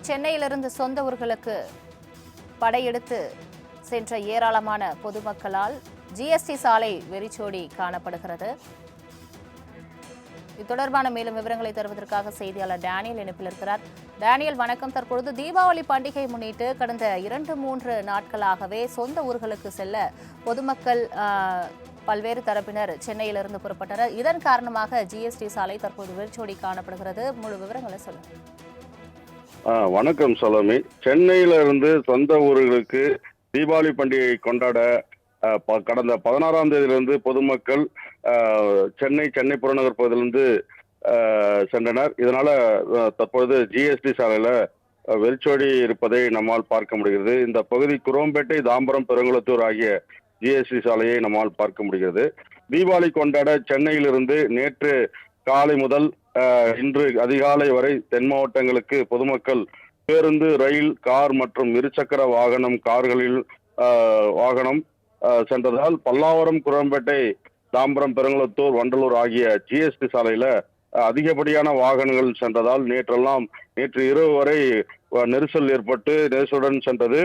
சென்னையிலிருந்து சொந்த ஊர்களுக்கு படையெடுத்து சென்ற ஏராளமான பொதுமக்களால் ஜிஎஸ்டி சாலை வெறிச்சோடி காணப்படுகிறது. இது தொடர்பான மேலும் விவரங்களை தருவதற்காக செய்தியாளர் டேனியல் இணைப்பில் இருக்கிறார். டேனியல் வணக்கம். தற்பொழுது தீபாவளி பண்டிகை முன்னிட்டு கடந்த 2-3 நாட்களாகவே சொந்த ஊர்களுக்கு செல்ல பொதுமக்கள் பல்வேறு தரப்பினர் சென்னையிலிருந்து புறப்பட்டனர். இதன் காரணமாக ஜிஎஸ்டி சாலை தற்போது வெறிச்சோடி காணப்படுகிறது. முழு விவரங்களை சொல்லுங்கள். வணக்கம் சலோமி. சென்னையில இருந்து சொந்த ஊர்களுக்கு தீபாவளி பண்டிகை கொண்டாட கடந்த 16ஆம் தேதியிலிருந்து பொதுமக்கள் சென்னை புறநகர் பகுதியிலிருந்து சென்றனர். இதனால தற்போது ஜிஎஸ்டி சாலையில வெறிச்சோடி இருப்பதை நம்மால் பார்க்க முடிகிறது. இந்த பகுதி குரோம்பேட்டை, தாம்பரம், பெருங்குளத்தூர் ஆகிய ஜிஎஸ்டி சாலையை நம்மால் பார்க்க முடிகிறது. தீபாவளி கொண்டாட சென்னையிலிருந்து நேற்று காலை முதல் இன்று அதிகாலை வரை தென் மாவட்டங்களுக்கு பொதுமக்கள் பேருந்து, ரயில், கார் மற்றும் இருசக்கர கார்களில் சென்றதால் பல்லாவரம், குரோம்பேட்டை, தாம்பரம், பெருங்குளத்தூர், வண்டலூர் ஆகிய ஜிஎஸ்டி சாலையில அதிகப்படியான வாகனங்கள் சென்றதால் நேற்று இரவு வரை நெரிசல் ஏற்பட்டு நெரிசலுடன் சென்றது.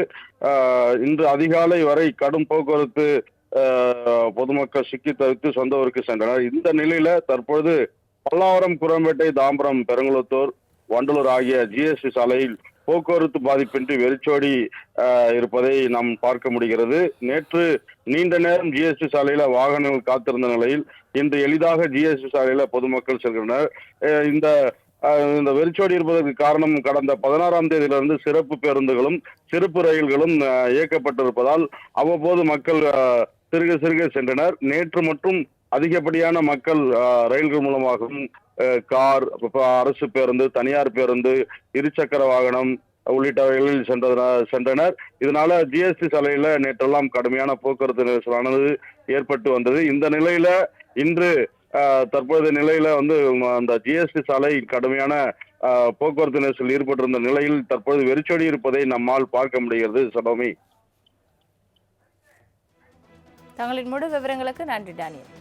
இன்று அதிகாலை வரை கடும் போக்குவரத்து பொதுமக்கள் சிக்கி தவித்து சொந்த ஊருக்கு சென்றனர். இந்த நிலையில தற்பொழுது பல்லாவரம், குரோம்பேட்டை, தாம்பரம், பெருங்குளத்தூர், வண்டலூர் ஆகிய ஜிஎஸ்டி சாலையில் போக்குவரத்து பாதிப்பின்றி வெறிச்சோடி இருப்பதை நாம் பார்க்க முடிகிறது. நேற்று நீண்ட நேரம் ஜிஎஸ்டி சாலையில வாகனங்கள் காத்திருந்த நிலையில் இன்று எளிதாக ஜிஎஸ்டி சாலையில பொதுமக்கள் செல்கின்றனர். இந்த வெறிச்சோடி இருப்பதற்கு காரணம் கடந்த 16ஆம் தேதியிலிருந்து சிறப்பு பேருந்துகளும் சிறப்பு ரயில்களும் இயக்கப்பட்டிருப்பதால் அவ்வப்போது மக்கள் சிறுக சென்றனர். நேற்று மற்றும் அதிகப்படியான மக்கள் ரயில்கள் மூலமாகவும் கார், அரசு பேருந்து, தனியார் பேருந்து, இருசக்கர வாகனம் உள்ளிட்டவைகளில் சென்றனர். இதனால ஜிஎஸ்டி சாலையில நேற்றெல்லாம் கடுமையான போக்குவரத்து நெரிசலானது ஏற்பட்டு வந்தது. இந்த நிலையில இன்று தற்போதைய நிலையில அந்த ஜிஎஸ்டி சாலை கடுமையான போக்குவரத்து நெரிசல் ஏற்பட்டிருந்த நிலையில் தற்போது வெறிச்சோடி இருப்பதை நம்மால் பார்க்க முடிகிறது. சலோமி, தங்களின் முழு விவரங்களுக்கு நன்றி டேனியல்.